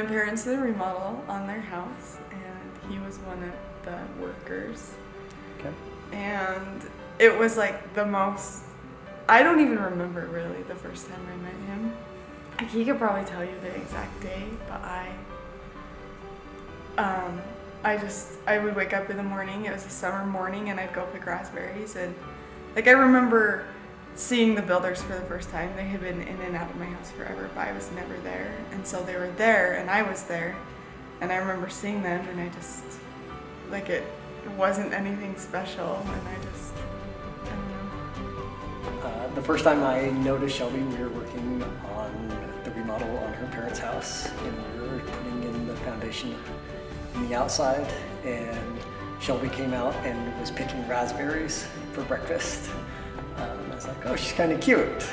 parents did a remodel on their house, and he was one of the workers. Okay. And it was like the most, I don't even remember really the first time I met him. Like, he could probably tell you the exact day, but I would wake up in the morning, it was a summer morning, and I'd go pick raspberries, and like I remember seeing the builders for the first time. They had been in and out of my house forever, but I was never there, and so they were there and I was there, and I remember seeing them, and I just, like, it wasn't anything special, and I don't know. The first time I noticed Shelby, we were working on the remodel on her parents' house, and we were putting in the foundation in the outside, and Shelby came out and was picking raspberries for breakfast. I was like, oh, she's kind of cute.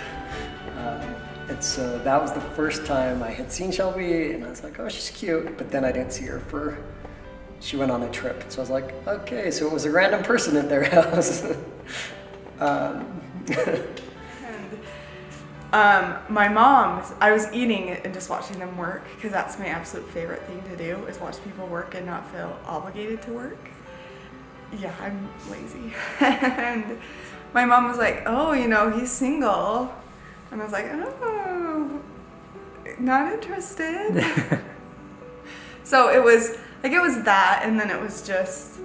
And so that was the first time I had seen Shelby, and I was like, oh, she's cute, but then I didn't see her she went on a trip. So I was like, okay, so it was a random person at their house. My mom, I was eating and just watching them work, because that's my absolute favorite thing to do, is watch people work and not feel obligated to work. Yeah, I'm lazy. And my mom was like, oh, you know, he's single. And I was like, oh, not interested. So it was that, and then it was just,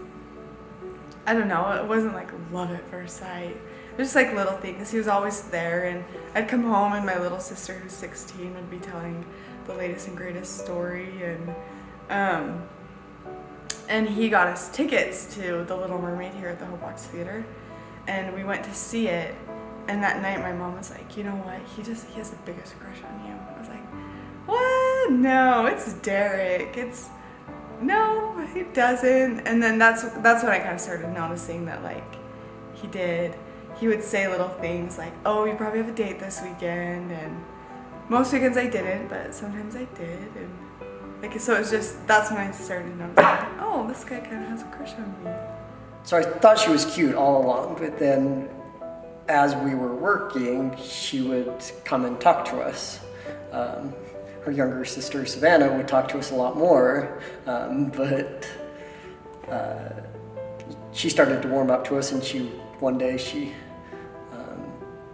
I don't know, it wasn't like love at first sight. Just like little things. He was always there, and I'd come home and my little sister, who's 16, would be telling the latest and greatest story, and he got us tickets to The Little Mermaid here at the Hobox Theater, and we went to see it. And that night my mom was like, you know what, he has the biggest crush on you. I was like, what? No, it's Derek. No, he doesn't. And then that's when I kind of started noticing that, like, he would say little things like, oh, you probably have a date this weekend, and most weekends I didn't, but sometimes I did, and like, so it's just, that's when I started noticing, oh, this guy kind of has a crush on me. So I thought she was cute all along, but then as we were working, she would come and talk to us. Her younger sister, Savannah, would talk to us a lot more, but she started to warm up to us, and one day she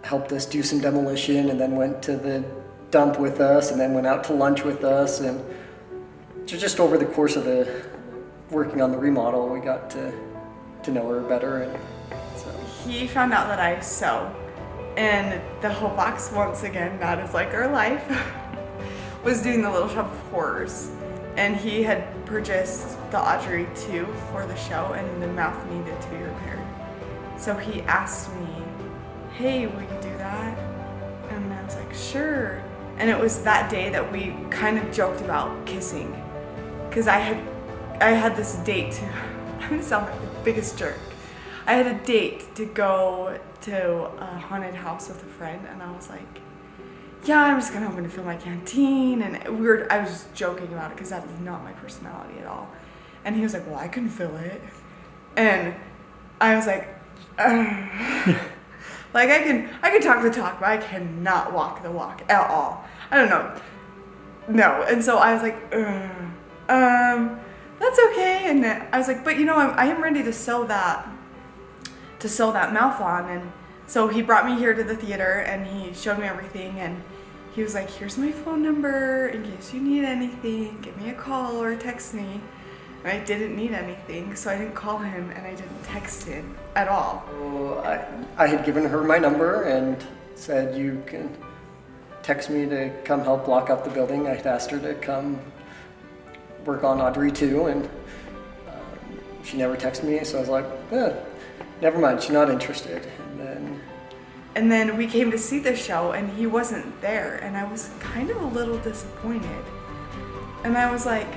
helped us do some demolition, and then went to the dump with us, and then went out to lunch with us, and just over the course of the working on the remodel, we got to know her better. And so he found out that I sew, and the Hobox, once again, that is like our life, was doing the Little Shop of Horrors, and he had purchased the Audrey 2 for the show, and the mouth needed to be repaired. So he asked me, hey, will you do that? And I was like, sure. And it was that day that we kind of joked about kissing, because I had this date to, I'm gonna sound like the biggest jerk. I had a date to go to a haunted house with a friend, and I was like, yeah, I'm just gonna fill my canteen, and I was just joking about it, because that is not my personality at all. And he was like, well, I can fill it. And I was like, like, I can talk the talk, but I cannot walk the walk at all. I don't know. No. And so I was like, that's okay. And then I was like, but you know, I am ready to sew that mouth on. And so he brought me here to the theater, and he showed me everything, and he was like, here's my phone number in case you need anything, give me a call or text me. And I didn't need anything, so I didn't call him, and I didn't text him at all. Well, I had given her my number and said, you can text me to come help lock up the building. I had asked her to come work on Audrey 2, and she never texted me, so I was like, never mind, she's not interested. And then we came to see the show, and he wasn't there, and I was kind of a little disappointed. And I was like,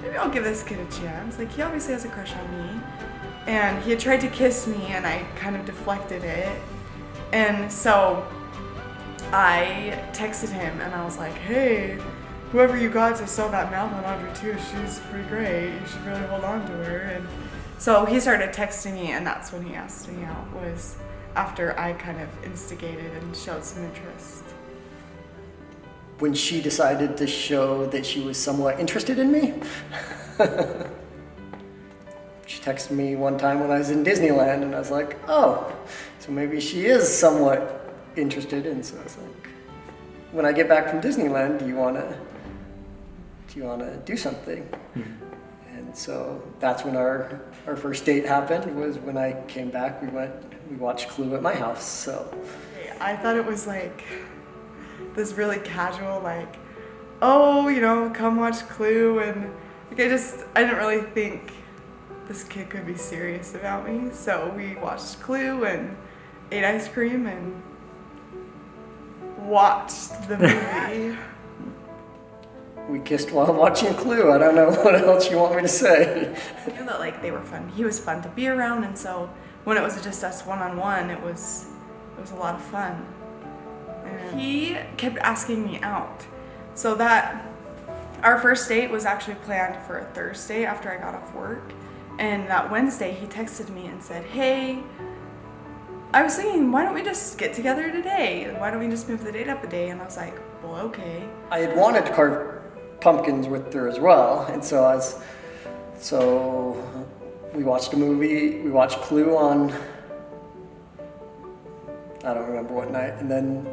maybe I'll give this kid a chance. Like, he obviously has a crush on me. And he had tried to kiss me, and I kind of deflected it. And so I texted him, and I was like, hey, whoever you got to sew that mouth on Audrey 2, she's pretty great. You should really hold on to her. And so he started texting me, and that's when he asked me out, was after I kind of instigated and showed some interest. when she decided to show that she was somewhat interested in me. She texted me one time when I was in Disneyland, and I was like, oh, so maybe she is somewhat interested. And so I was like, when I get back from Disneyland, do you wanna do something? And so that's when our first date happened, was when I came back. We watched Clue at my house. So I thought it was like this really casual, like, oh, you know, come watch Clue, and like I didn't really think this kid could be serious about me. So we watched Clue and ate ice cream and watched the movie. we kissed while watching Clue. I don't know what else you want me to say. I knew that like they were fun. He was fun to be around, and so when it was just us one-on-one, it was a lot of fun. And he kept asking me out, so that our first date was actually planned for a Thursday after I got off work. And that Wednesday, he texted me and said, hey, I was thinking, why don't we just get together today? Why don't we just move the date up a day? And I was like, well, okay. I had wanted to carve pumpkins with her as well, and so we watched a movie. We watched Clue on, I don't remember what night, and then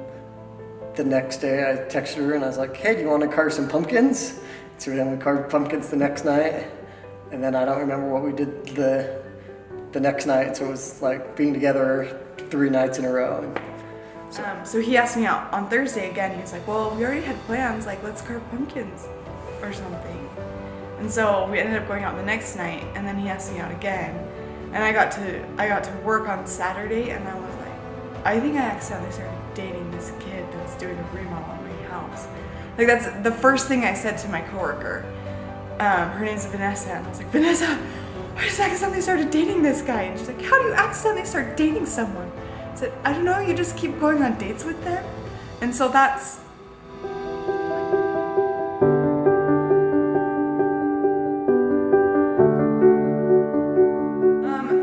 the next day I texted her and I was like, hey, do you want to carve some pumpkins? So then we carved pumpkins the next night, and then I don't remember what we did the next night, so it was like being together 3 nights in a row. And so he asked me out on Thursday again. He was like, well, we already had plans, like let's carve pumpkins or something. And so we ended up going out the next night, and then he asked me out again. And I got to work on Saturday, and I was like, I think I accidentally started dating this kid that's doing a remodel on my house. Like that's the first thing I said to my coworker. Her name's Vanessa, and I was like, Vanessa, I just accidentally started dating this guy. And she's like, how do you accidentally start dating someone? I said, I don't know, you just keep going on dates with them. And so that's...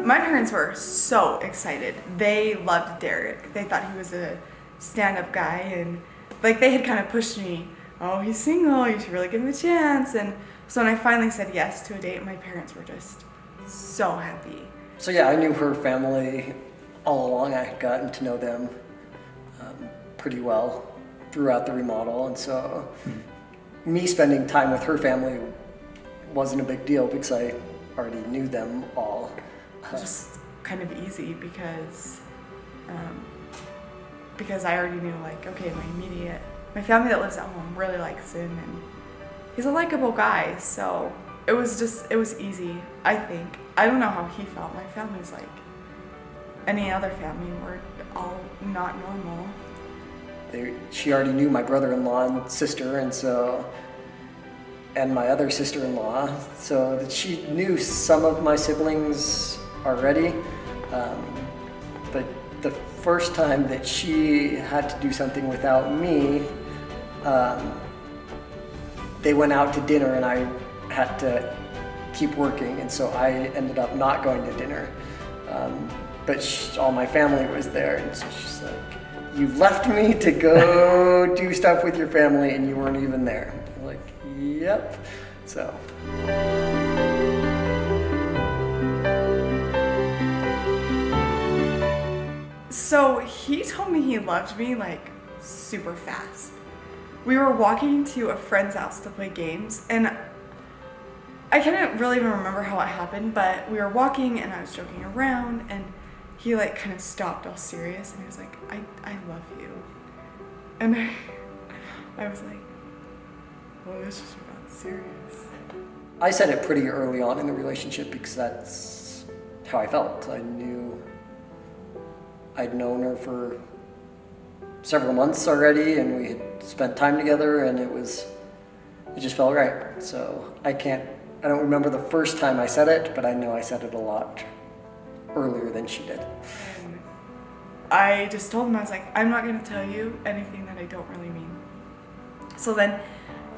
My parents were so excited. They loved Derek. They thought he was a stand-up guy, and like they had kind of pushed me, oh, he's single, you should really give him a chance. And so when I finally said yes to a date, my parents were just so happy. So yeah, I knew her family all along. I had gotten to know them pretty well throughout the remodel, and so me spending time with her family wasn't a big deal because I already knew them all. Just kind of easy because I already knew, like, okay, my family that lives at home really likes him, and he's a likable guy, so it was easy, I think. I don't know how he felt. My family's like any other family. We're all not normal. She already knew my brother-in-law and sister, and my other sister-in-law, so that she knew some of my siblings already. But the first time that she had to do something without me, they went out to dinner and I had to keep working, and so I ended up not going to dinner. But all my family was there, and so she's like, you left me to go do stuff with your family and you weren't even there. I'm like, yep. So he told me he loved me like super fast. We were walking to a friend's house to play games, and I can't really even remember how it happened, but we were walking and I was joking around, and he like kind of stopped all serious, and he was like, I love you. And I was like, well, this is not serious. I said it pretty early on in the relationship because that's how I felt. I'd known her for several months already, and we had spent time together, and it just felt right. So I don't remember the first time I said it, but I know I said it a lot earlier than she did. And I just told him, I was like, I'm not going to tell you anything that I don't really mean. So then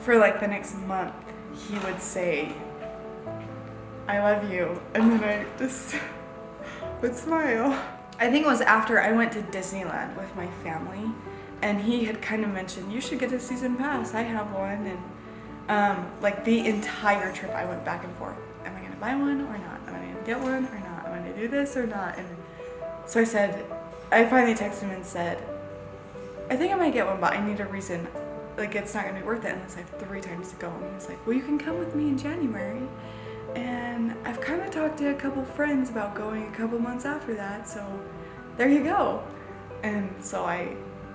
for like the next month, he would say, I love you, and then I just would smile. I think it was after I went to Disneyland with my family, and he had kind of mentioned, you should get a season pass, I have one. And like the entire trip I went back and forth. Am I gonna buy one or not? Am I gonna get one or not? Am I gonna do this or not? And so I finally texted him and said, I think I might get one, but I need a reason. Like, it's not gonna be worth it unless I have 3 times to go. And he was like, well, you can come with me in January. And I've kind of talked to a couple friends about going a couple months after that, so there you go. And so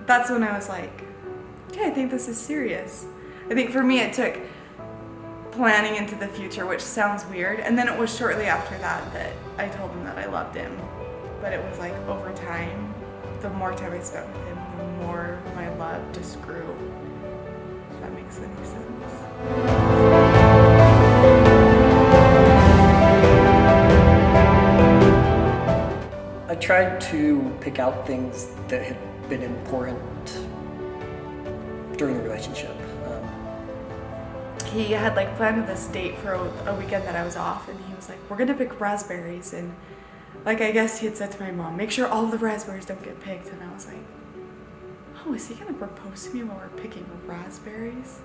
that's when I was like, okay, I think this is serious. I think for me it took planning into the future, which sounds weird. And then it was shortly after that I told him that I loved him. But it was like over time, the more time I spent with him, the more my love just grew. If that makes any sense. I tried to pick out things that had been important during the relationship. He had like planned this date for a weekend that I was off, and he was like, we're gonna pick raspberries. And like, I guess he had said to my mom, make sure all the raspberries don't get picked. And I was like, oh, is he gonna propose to me while we're picking raspberries?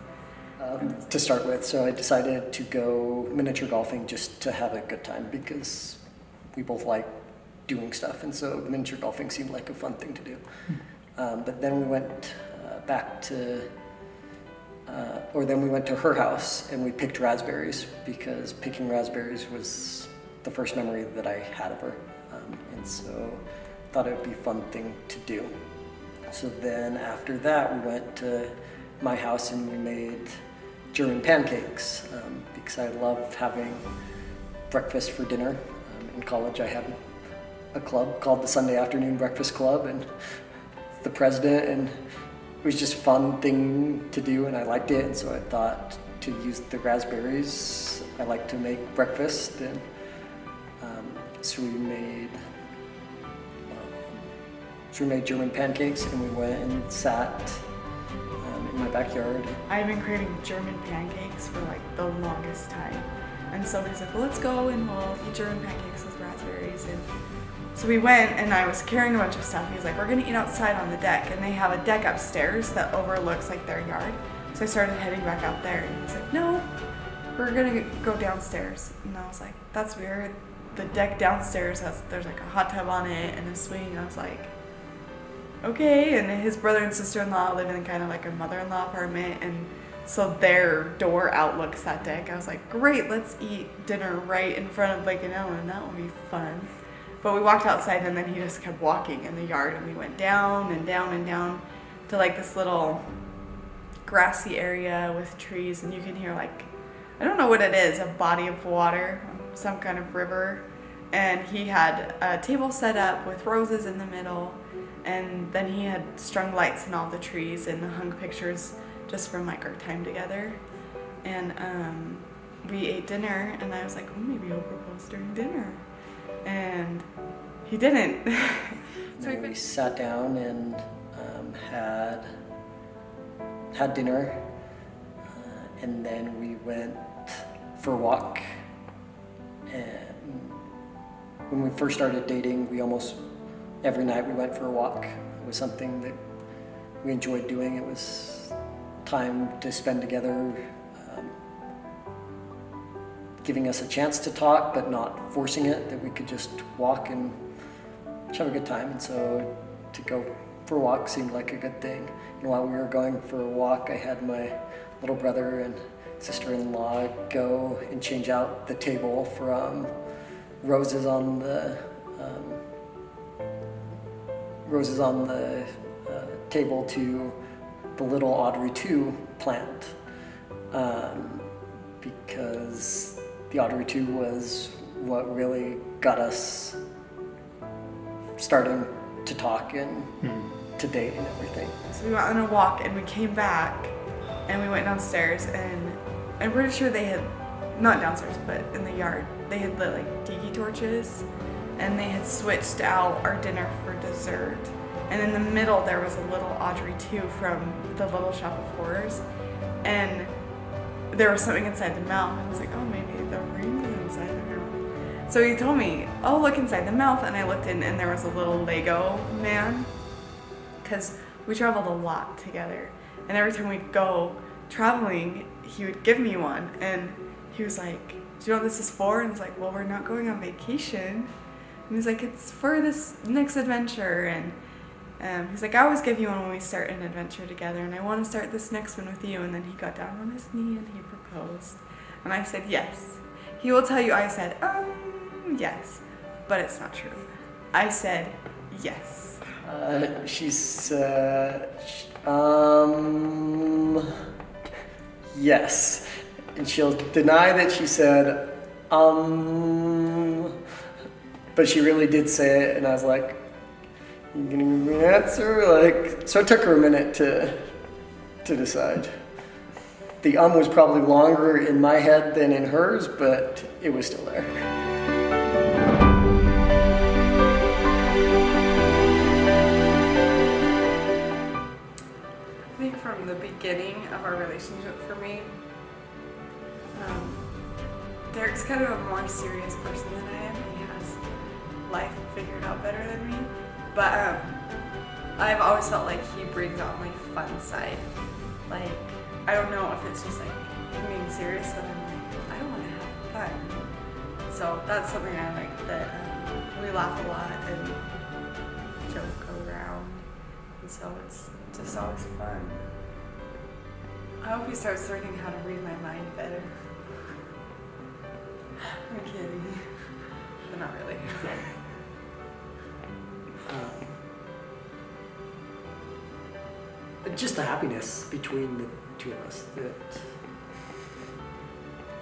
To start with, so I decided to go miniature golfing just to have a good time because we both like doing stuff, and so miniature golfing seemed like a fun thing to do. But then we went back to, then we went to her house and we picked raspberries because picking raspberries was the first memory that I had of her, and so I thought it would be a fun thing to do. So then after that, we went to my house and we made German pancakes because I love having breakfast for dinner. In college, I had a club called the Sunday Afternoon Breakfast Club, and the president, and it was just a fun thing to do, and I liked it, and so I thought to use the raspberries. I like to make breakfast, and so we made German pancakes, and we went and sat in my backyard. I've been craving German pancakes for like the longest time. And so he's like, well, let's go and we'll eat German pancakes with raspberries. And so we went, and I was carrying a bunch of stuff. He's like, we're gonna eat outside on the deck. And they have a deck upstairs that overlooks like their yard. So I started heading back out there, and he's like, no, we're gonna go downstairs. And I was like, that's weird. The deck downstairs there's like a hot tub on it and a swing. And I was like, okay. And his brother and sister-in-law live in kind of like a mother-in-law apartment, and so their door outlooks that deck. I was like, great, let's eat dinner right in front of Lake and Ellen. That will be fun. But we walked outside, and then he just kept walking in the yard, and we went down and down and down to like this little grassy area with trees, and you can hear like, I don't know what it is, a body of water, some kind of river. And he had a table set up with roses in the middle, and then he had strung lights in all the trees and hung pictures just from like our time together. And we ate dinner, and I was like, oh, maybe he'll propose during dinner. And he didn't. So we sat down and had dinner, and then we went for a walk. And when we first started dating, we almost every night we went for a walk. It was something that we enjoyed doing. It was time to spend together, giving us a chance to talk, but not forcing it, that we could just walk and just have a good time. And so to go for a walk seemed like a good thing. And while we were going for a walk, I had my little brother and sister-in-law go and change out the table from roses on the table to the little Audrey 2 plant, because the Audrey 2 was what really got us starting to talk and to date and everything. So we went on a walk, and we came back, and we went downstairs, and I'm pretty sure they had, not downstairs, but in the yard, they had lit like tiki torches, and they had switched out our dinner for dessert. And in the middle there was a little Audrey 2 from the Little Shop of Horrors, and there was something inside the mouth. I was like, oh, maybe the ring is inside the mouth. So he told me, oh, look inside the mouth, and I looked in, and there was a little Lego man, because we traveled a lot together. And every time we'd go traveling, he would give me one. And he was like, do you know what this is for? And I was like, well, we're not going on vacation. And he's like, it's for this next adventure. And he's like, I always give you one when we start an adventure together, and I want to start this next one with you. And then he got down on his knee and he proposed. And I said, yes. He will tell you I said, yes. But it's not true. I said, yes. She said, yes. And she'll deny that she said, but she really did say it, and I was like, you gonna give me an answer? Like, so it took her a minute to decide. The was probably longer in my head than in hers, but it was still there. I think from the beginning of our relationship for me, Derek's kind of a more serious person than I am. He has life figured out better than me. But I've always felt like he brings out my fun side. Like, I don't know if it's just like him being serious that I'm like, I want to have fun. So that's something I like, that we laugh a lot and joke around. And so it's just always fun. I hope he starts learning how to read my mind better. I'm kidding, but not really. Just the happiness between the two of us, that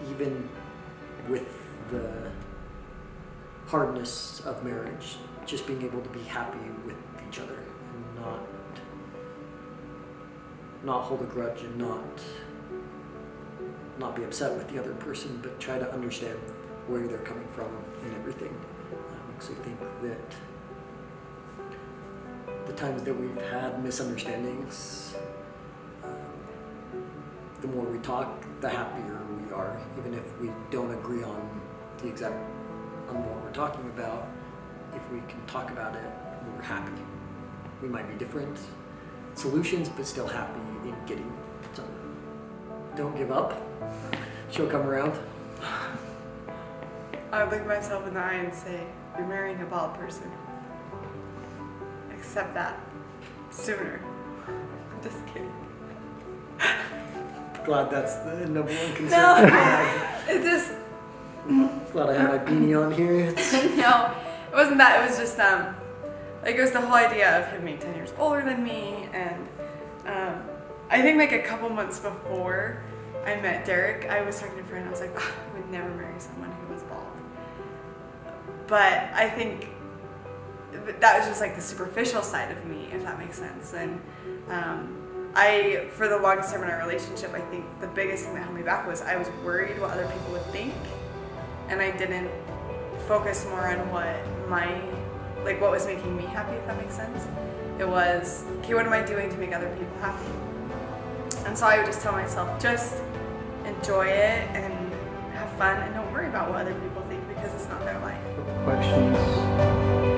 even with the hardness of marriage, just being able to be happy with each other and not hold a grudge and not be upset with the other person, but try to understand where they're coming from and everything. Because I think that the times that we've had misunderstandings, the more we talk, the happier we are. Even if we don't agree on what we're talking about, if we can talk about it, we're happy. We might be different solutions, but still happy in getting somewhere. Don't give up. She'll come around. I would look myself in the eye and say, you're marrying a bald person. Accept that sooner. I'm just kidding. Glad that's the number one concern. No, it just... Glad I had my beanie on here. No, it wasn't that. It was just, like, it was the whole idea of him being 10 years older than me. And I think like a couple months before I met Derek, I was talking to a friend. I was like, oh, I would never marry someone who was bald. But I think that was just like the superficial side of me, if that makes sense. And for the longest time in our relationship, I think the biggest thing that held me back was I was worried what other people would think, and I didn't focus more on what was making me happy, if that makes sense. It was, okay, what am I doing to make other people happy? And so I would just tell myself, just enjoy it and have fun and don't worry about what other people think, because it's not their life. Questions?